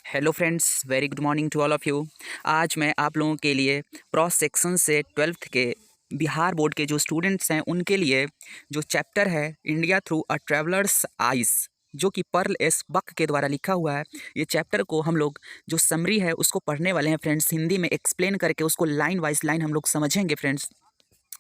Hello friends, very good morning to all of you. आज मैं आप लोगों के लिए क्रॉस सेक्शन से 12th के बिहार बोर्ड के जो स्टूडेंट्स हैं उनके लिए जो चैप्टर है India through a travellers eyes, जो कि पर्ल एस बक के द्वारा लिखा हुआ है। ये चैप्टर को हम लोग जो समरी है उसको पढ़ने वाले हैं फ्रेंड्स, हिंदी में एक्सप्लेन करके उसको लाइन वाइज लाइन हम लोग समझेंगे फ्रेंड्स।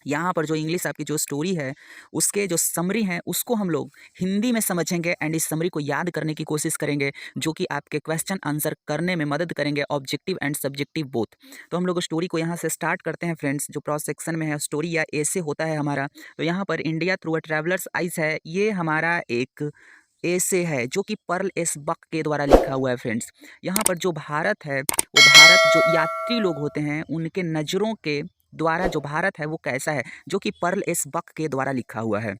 यहाँ पर जो इंग्लिश आपकी जो स्टोरी है उसके जो समरी हैं उसको हम लोग हिंदी में समझेंगे एंड इस समरी को याद करने की कोशिश करेंगे, जो कि आपके क्वेश्चन आंसर करने में मदद करेंगे, ऑब्जेक्टिव एंड सब्जेक्टिव बोथ। तो हम लोग स्टोरी को यहाँ से स्टार्ट करते हैं फ्रेंड्स। जो क्रॉस सेक्शन में है स्टोरी या ऐसे होता है हमारा, तो यहाँ पर India through a traveller's eyes है, ये हमारा एक ऐसे है जो कि पर्ल एस बक के द्वारा लिखा हुआ है फ्रेंड्स। यहाँ पर जो भारत है वो भारत जो यात्री लोग होते हैं उनके नज़रों के द्वारा जो भारत है वो कैसा है, जो कि पर्ल एस बक के द्वारा लिखा हुआ है।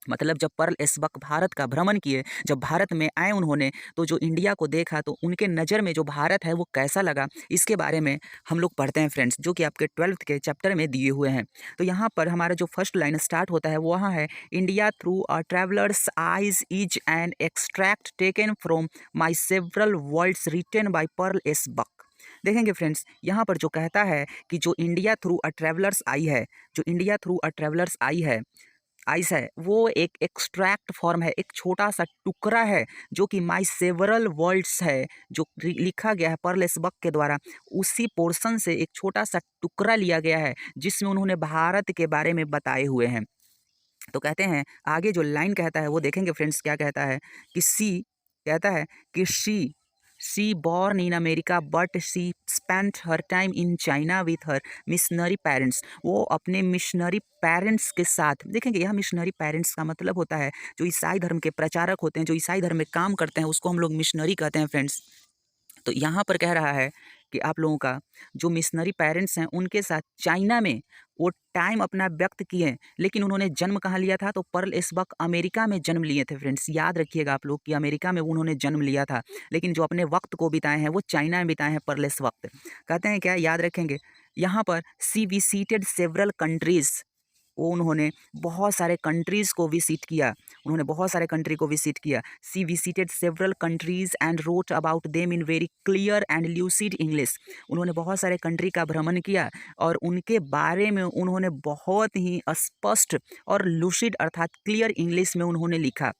मतलब जब पर्ल एस बक भारत का भ्रमण किए, जब भारत में आए उन्होंने, तो जो इंडिया को देखा तो उनके नज़र में जो भारत है वो कैसा लगा, इसके बारे में हम लोग पढ़ते हैं फ्रेंड्स, जो कि आपके 12th के चैप्टर में दिए हुए हैं। तो यहाँ पर हमारा जो फर्स्ट लाइन स्टार्ट होता है वहाँ है, India through a traveller's eyes is an extract taken from my several words written by Pearl S Buck. देखेंगे फ्रेंड्स, यहाँ पर जो कहता है कि जो India through a traveller's eye है, जो India through a traveller's eye है आइस है, वो एक एक्सट्रैक्ट फॉर्म है, एक छोटा सा टुकड़ा है, जो कि माई सेवरल वर्ड्स है, जो लिखा गया है पर्ल एस बक के द्वारा। उसी पोर्शन से एक छोटा सा टुकड़ा लिया गया है जिसमें उन्होंने भारत के बारे में बताए हुए हैं। तो कहते हैं आगे जो लाइन कहता है वो देखेंगे फ्रेंड्स, क्या कहता है कि सी कहता है कि she born in America but she spent her time in China with her missionary parents. वो अपने मिशनरी पेरेंट्स के साथ, देखेंगे यहाँ मिशनरी पेरेंट्स का मतलब होता है जो ईसाई धर्म के प्रचारक होते हैं, जो ईसाई धर्म में काम करते हैं, उसको हम लोग मिशनरी कहते हैं फ्रेंड्स। तो यहाँ पर कह रहा है कि आप लोगों का जो मिशनरी पेरेंट्स हैं उनके साथ चाइना में वो टाइम अपना व्यक्त किए, लेकिन उन्होंने जन्म कहाँ लिया था, तो पर्ल एस बक अमेरिका में जन्म लिए थे फ्रेंड्स। याद रखिएगा आप लोग कि अमेरिका में उन्होंने जन्म लिया था, लेकिन जो अपने वक्त को बिताए हैं वो चाइना में बिताए हैं पर्ल एस वक्त। कहते हैं क्या, याद रखेंगे यहाँ पर सी विजिटेड सेवरल कंट्रीज, वो उन्होंने बहुत सारे कंट्रीज़ को विसिट किया, उन्होंने बहुत सारे कंट्री को विसिट किया। She visited several countries and wrote about them in very clear and lucid English. उन्होंने बहुत सारे कंट्री का भ्रमण किया और उनके बारे में उन्होंने बहुत ही स्पष्ट और लूसिड अर्थात क्लियर इंग्लिश में उन्होंने लिखा।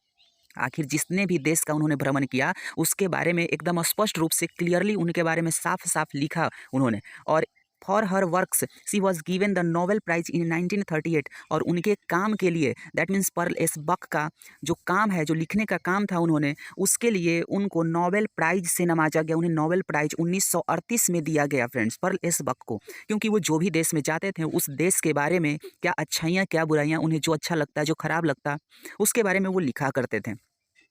आखिर जितने भी देश का उन्होंने भ्रमण किया उसके बारे में एकदम स्पष्ट रूप से क्लियरली उनके बारे में साफ साफ लिखा उन्होंने। और for her works she was given the Nobel prize in 1938। और उनके काम के लिए, that means Pearl S Buck का जो काम है, जो लिखने का काम था उन्होंने, उसके लिए उनको नोबेल प्राइज से नवाजा गया। उन्हें नोबेल प्राइज 1938 में दिया गया फ्रेंड्स, पर्ल एस बक को, क्योंकि वो जो भी देश में जाते थे उस देश के बारे में क्या अच्छाइयाँ क्या बुराइयाँ, उन्हें जो अच्छा लगता जो खराब लगता उसके बारे में वो लिखा करते थे।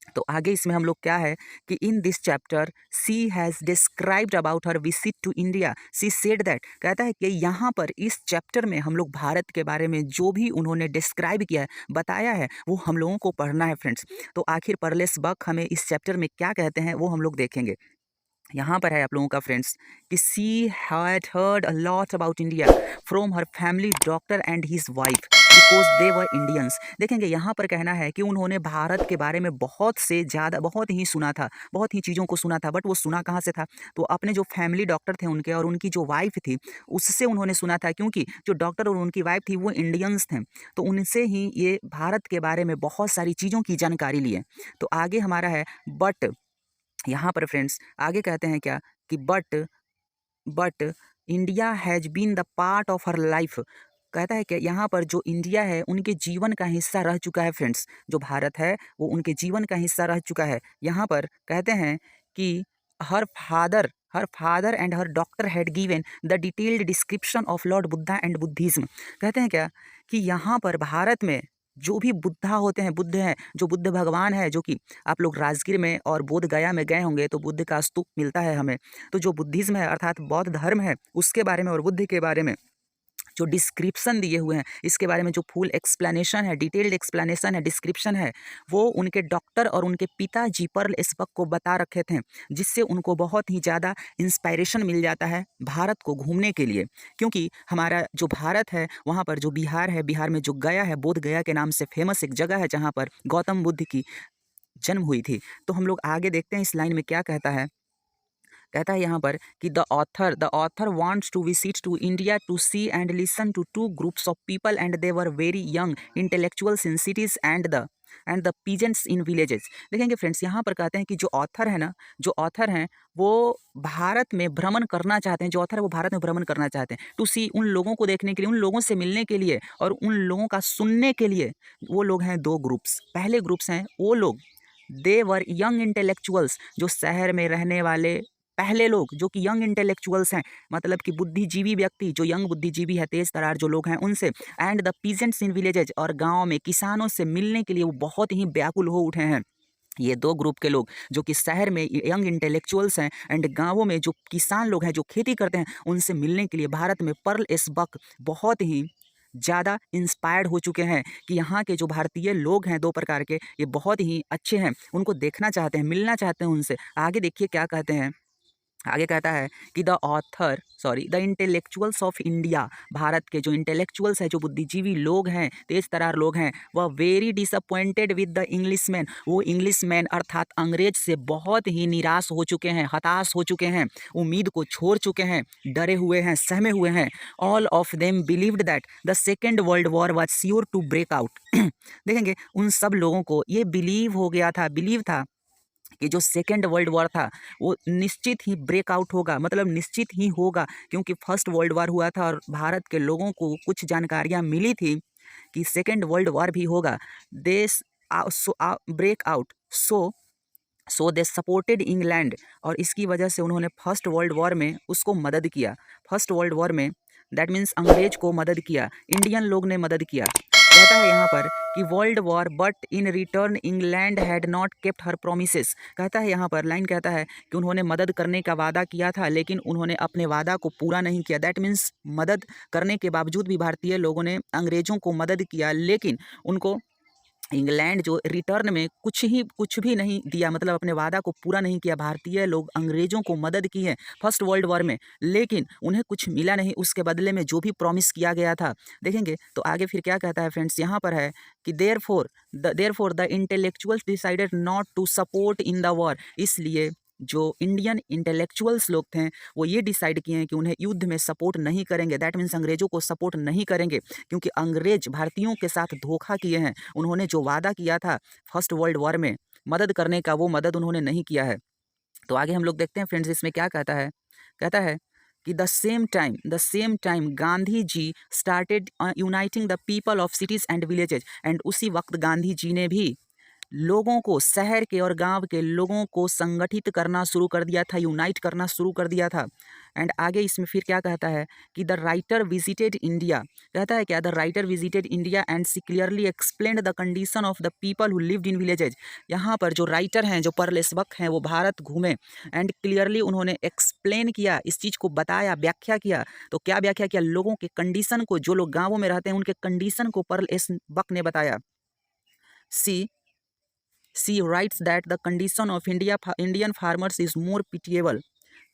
तो आगे इसमें हम लोग क्या है कि in this chapter she has described about her visit to India, she said that, कहता है कि यहाँ पर इस चैप्टर में हम लोग भारत के बारे में जो भी उन्होंने डिस्क्राइब किया है, बताया है, वो हम लोगों को पढ़ना है फ्रेंड्स। तो आखिर पर्लेस बक हमें इस चैप्टर में क्या कहते हैं वो हम लोग देखेंगे। यहाँ पर है आप लोगों का फ्रेंड्स कि she had heard a lot about India from her family doctor and his wife because they were Indians. देखेंगे यहाँ पर कहना है कि उन्होंने भारत के बारे में बहुत से ज़्यादा, बहुत ही सुना था, बहुत ही चीज़ों को सुना था, बट वो सुना कहाँ से था, तो अपने जो फैमिली डॉक्टर थे उनके और उनकी जो वाइफ थी उससे उन्होंने सुना था, क्योंकि जो डॉक्टर और उनकी वाइफ थी वो इंडियंस थे, तो उनसे ही ये भारत के बारे में बहुत सारी चीज़ों की जानकारी लिए। तो आगे हमारा है बट, यहाँ पर फ्रेंड्स आगे कहते हैं क्या कि but India has been the part of her life. कहता है कि यहाँ पर जो इंडिया है उनके जीवन का हिस्सा रह चुका है फ्रेंड्स, जो भारत है वो उनके जीवन का हिस्सा रह चुका है। यहाँ पर कहते हैं कि her father and her doctor had given the detailed description of Lord Buddha and Buddhism. कहते हैं क्या कि यहाँ पर भारत में जो भी बुद्धा होते हैं, बुद्ध हैं, जो बुद्ध भगवान है, जो कि आप लोग राजगीर में और बोध गया में गए होंगे तो बुद्ध का स्तूप मिलता है हमें। तो जो बुद्धिज्म है अर्थात बौद्ध धर्म है उसके बारे में और बुद्ध के बारे में जो डिस्क्रिप्शन दिए हुए हैं, इसके बारे में जो फुल एक्सप्लेनेशन है, डिटेल्ड एक्सप्लेनेशन है, डिस्क्रिप्शन है, वो उनके डॉक्टर और उनके पिताजी पर्ल एस्बक को बता रखे थे, जिससे उनको बहुत ही ज़्यादा इंस्पायरेशन मिल जाता है भारत को घूमने के लिए। क्योंकि हमारा जो भारत है वहाँ पर जो बिहार है, बिहार में जो गया है, बोध गया के नाम से फेमस एक जगह है जहाँ पर गौतम बुद्ध की जन्म हुई थी। तो हम लोग आगे देखते हैं इस लाइन में क्या कहता है कहता है यहाँ पर कि the author wants to visit to India to see and listen to two groups of people and they were very young intellectuals in cities and the peasants in villages. देखेंगे फ्रेंड्स, यहाँ पर कहते हैं कि जो ऑथर है ना, जो ऑथर हैं वो भारत में भ्रमण करना चाहते हैं, जो ऑथर है वो भारत में भ्रमण करना चाहते हैं टू सी, उन लोगों को देखने के लिए, उन लोगों से मिलने के लिए और उन लोगों का सुनने के लिए। वो लोग हैं दो ग्रुप्स। पहले ग्रुप्स हैं वो लोग, दे वर यंग इंटेलेक्चुअल्स, जो शहर में रहने वाले पहले लोग, जो कि यंग इंटेलेक्चुअल्स हैं, मतलब कि बुद्धिजीवी व्यक्ति, जो यंग बुद्धिजीवी है, तेज तरार जो लोग हैं उनसे। And the peasants in villages, और गाँव में किसानों से मिलने के लिए वो बहुत ही व्याकुल हो उठे हैं। ये दो ग्रुप के लोग, जो कि शहर में यंग इंटेलेक्चुअल्स हैं एंड गाँवों में जो किसान लोग हैं, जो खेती करते हैं, उनसे मिलने के लिए भारत में पर्ल एस बक बहुत ही ज़्यादा इंस्पायर्ड हो चुके हैं कि यहाँ के जो भारतीय लोग हैं दो प्रकार के, ये बहुत ही अच्छे हैं, उनको देखना चाहते हैं, मिलना चाहते हैं उनसे। आगे देखिए क्या कहते हैं। आगे कहता है कि the intellectuals of India, Bharat के जो इंटेलेक्चुअल्स हैं, जो बुद्धिजीवी लोग हैं, तेज तरार लोग हैं, वह very disappointed with the Englishman, वो इंग्लिशमैन अर्थात अंग्रेज से बहुत ही निराश हो चुके हैं, हताश हो चुके हैं, उम्मीद को छोड़ चुके हैं, डरे हुए हैं, सहमे हुए हैं। All of them believed that the second world war was sure to break out. देखेंगे उन सब लोगों को ये बिलीव था कि जो सेकेंड वर्ल्ड वॉर था वो निश्चित ही ब्रेकआउट होगा, मतलब निश्चित ही होगा, क्योंकि फर्स्ट वर्ल्ड वॉर हुआ था और भारत के लोगों को कुछ जानकारियां मिली थी कि सेकेंड वर्ल्ड वॉर भी होगा। देश break out so they supported England, और इसकी वजह से उन्होंने फर्स्ट वर्ल्ड वॉर में उसको मदद किया। फर्स्ट वर्ल्ड वॉर में दैट मीन्स अंग्रेज को मदद किया, इंडियन लोग ने मदद किया। कहता है यहाँ पर कि world war but in return England had not kept her promises. कहता है यहाँ पर लाइन कहता है कि उन्होंने मदद करने का वादा किया था लेकिन उन्होंने अपने वादा को पूरा नहीं किया। दैट मीन्स मदद करने के बावजूद भी भारतीय लोगों ने अंग्रेज़ों को मदद किया, लेकिन उनको इंग्लैंड जो रिटर्न में कुछ भी नहीं दिया, मतलब अपने वादा को पूरा नहीं किया। भारतीय लोग अंग्रेज़ों को मदद की है फर्स्ट वर्ल्ड वॉर में, लेकिन उन्हें कुछ मिला नहीं उसके बदले में जो भी प्रॉमिस किया गया था। देखेंगे तो आगे फिर क्या कहता है फ्रेंड्स, यहाँ पर है कि therefore the intellectuals decided not to support in the war. इसलिए जो इंडियन इंटेलेक्चुअल्स लोग थे वो ये डिसाइड किए हैं कि उन्हें युद्ध में सपोर्ट नहीं करेंगे। दैट मीन्स अंग्रेज़ों को सपोर्ट नहीं करेंगे, क्योंकि अंग्रेज भारतीयों के साथ धोखा किए हैं। उन्होंने जो वादा किया था फर्स्ट वर्ल्ड वॉर में मदद करने का, वो मदद उन्होंने नहीं किया है। तो आगे हम लोग देखते हैं फ्रेंड्स इसमें क्या कहता है। कहता है कि the same time Gandhi ji started uniting the people of cities and villages. And उसी वक्त गांधी जी ने भी लोगों को, शहर के और गांव के लोगों को संगठित करना शुरू कर दिया था, यूनाइट करना शुरू कर दिया था। एंड आगे इसमें फिर क्या कहता है कि द राइटर विजिटेड इंडिया। कहता है क्या, the writer visited India and see clearly explained the condition of the people who lived in villages. यहाँ पर जो राइटर हैं, जो परलेसबक हैं, वो भारत घूमे एंड क्लियरली उन्होंने एक्सप्लेन किया, इस चीज़ को बताया, व्याख्या किया। तो क्या व्याख्या किया, लोगों के कंडीशन को, जो लोग गाँवों में रहते हैं उनके कंडीशन को परलेसबक ने बताया। She writes that the condition of Indian farmers is more pitiable.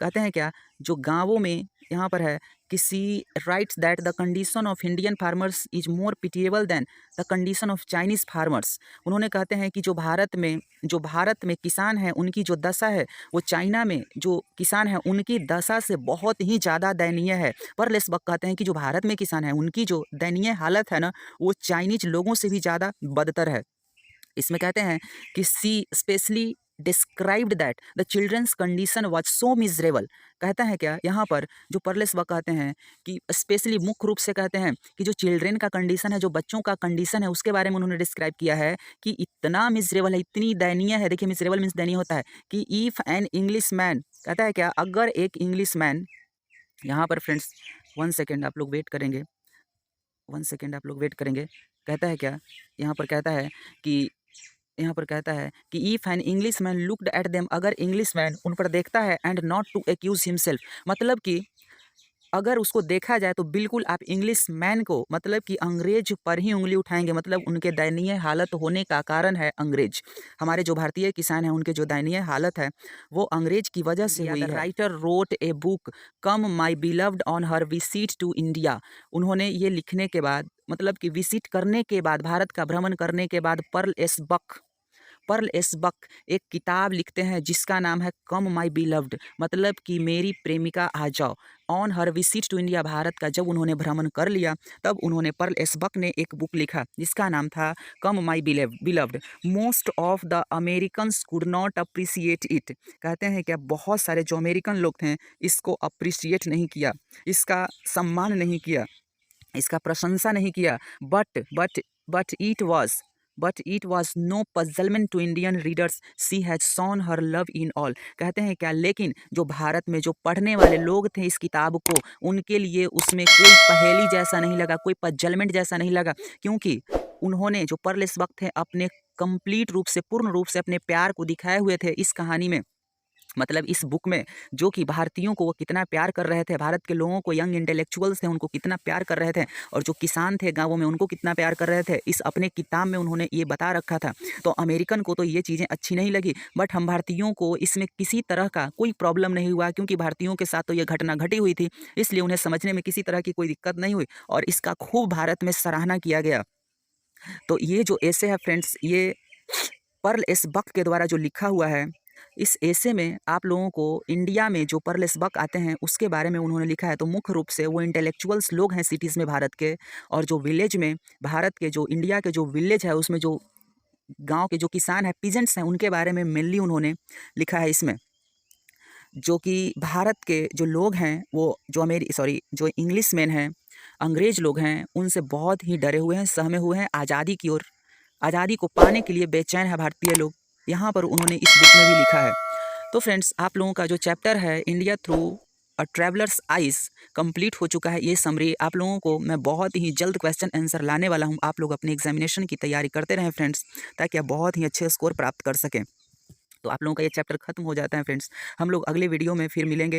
कहते हैं क्या, जो गाँवों में यहाँ पर है कि she writes that the condition of Indian farmers is more pitiable than the condition of Chinese farmers. उन्होंने कहते हैं कि जो भारत में किसान हैं उनकी जो दशा है वो चाइना में जो किसान हैं उनकी दशा से बहुत ही ज़्यादा दयनीय है। पर लेसबक कहते हैं कि जो भारत में किसान हैं उनकी जो दयनीय हालत है ना, वो चाइनीज लोगों से भी ज़्यादा बदतर है। इसमें कहते हैं कि she specially described that the children's condition was so miserable. कहता है क्या, यहाँ पर जो परलेसबक कहते हैं कि स्पेशली मुख्य रूप से कहते हैं कि जो चिल्ड्रन का कंडीशन है, जो बच्चों का कंडीशन है, उसके बारे में उन्होंने डिस्क्राइब किया है कि इतना मिजरेबल है, इतनी दयनीय है। देखिए मिजरेबल मीन्स दयनीय होता है कि इफ़ एन इंग्लिश मैन, कहता है क्या, अगर एक इंग्लिश मैन, यहाँ पर फ्रेंड्स 1 सेकेंड आप लोग वेट करेंगे, 1 सेकेंड आप लोग वेट करेंगे। कहता है क्या, यहाँ पर कहता है कि if an Englishman looked at them, अगर इंग्लिश मैन उन पर देखता है and not to accuse himself, मतलब कि अगर उसको देखा जाए तो बिल्कुल आप इंग्लिश मैन को, मतलब कि अंग्रेज पर ही उंगली उठाएंगे, मतलब उनके दयनीय हालत होने का कारण है अंग्रेज। हमारे जो भारतीय किसान हैं उनके जो दयनीय हालत है वो अंग्रेज की वजह से हुई है। Writer wrote a book come my beloved on her visit to India. उन्होंने ये लिखने के बाद, मतलब कि विजिट करने के बाद, भारत का भ्रमण करने के बाद, पर्ल एस बक एक किताब लिखते हैं जिसका नाम है कम माई बिलव्ड, मतलब कि मेरी प्रेमिका आ जाओ। On her visit to India, भारत का जब उन्होंने भ्रमण कर लिया तब उन्होंने पर्ल एस बक ने एक बुक लिखा जिसका नाम था come my beloved. Most of the Americans could not appreciate it, कहते हैं कि बहुत सारे जो अमेरिकन लोग थे इसको अप्रिशिएट नहीं किया, इसका सम्मान नहीं किया, इसका प्रशंसा नहीं किया। But it was no puzzlement to Indian readers, she has shown her love in all, कहते हैं क्या, लेकिन जो भारत में जो पढ़ने वाले लोग थे इस किताब को, उनके लिए उसमें कोई पहेली जैसा नहीं लगा, कोई पजलमेंट जैसा नहीं लगा, क्योंकि उन्होंने जो पर्ल इस वक्त थे अपने कंप्लीट रूप से, पूर्ण रूप से अपने प्यार को दिखाए हुए थे इस कहानी में। मतलब इस बुक में जो कि भारतीयों को वो कितना प्यार कर रहे थे, भारत के लोगों को, यंग इंटेलेक्चुअल्स थे उनको कितना प्यार कर रहे थे, और जो किसान थे गाँवों में उनको कितना प्यार कर रहे थे, इस अपने किताब में उन्होंने ये बता रखा था। तो अमेरिकन को तो ये चीज़ें अच्छी नहीं लगी, बट हम भारतीयों को इसमें किसी तरह का कोई प्रॉब्लम नहीं हुआ, क्योंकि भारतीयों के साथ तो ये घटना घटी हुई थी, इसलिए उन्हें समझने में किसी तरह की कोई दिक्कत नहीं हुई, और इसका खूब भारत में सराहना किया गया। तो ये जो एसे है फ्रेंड्स, ये पर्ल एस बक के द्वारा जो लिखा हुआ है, इस एसे में आप लोगों को इंडिया में जो पर्ल एस बक आते हैं उसके बारे में उन्होंने लिखा है। तो मुख्य रूप से वो इंटेलेक्चुअल्स लोग हैं सिटीज़ में भारत के, और जो विलेज में भारत के, जो इंडिया के जो विलेज है उसमें जो गांव के जो किसान हैं, पीजेंट्स हैं, उनके बारे में मेनली उन्होंने लिखा है इसमें। जो कि भारत के जो लोग हैं वो जो इंग्लिश मैन हैं, अंग्रेज़ लोग हैं, उनसे बहुत ही डरे हुए हैं, सहमे हुए हैं, आज़ादी की ओर, आज़ादी को पाने के लिए बेचैन है भारतीय लोग। यहाँ पर उन्होंने इस बुक में भी लिखा है। तो फ्रेंड्स, आप लोगों का जो चैप्टर है India through a travellers eyes complete हो चुका है। ये समरी आप लोगों को मैं बहुत ही जल्द क्वेश्चन आंसर लाने वाला हूँ। आप लोग अपने एग्जामिनेशन की तैयारी करते रहें फ्रेंड्स, ताकि आप बहुत ही अच्छे स्कोर प्राप्त कर सकें। तो आप लोगों का ये चैप्टर खत्म हो जाता है फ्रेंड्स। हम लोग अगले वीडियो में फिर मिलेंगे।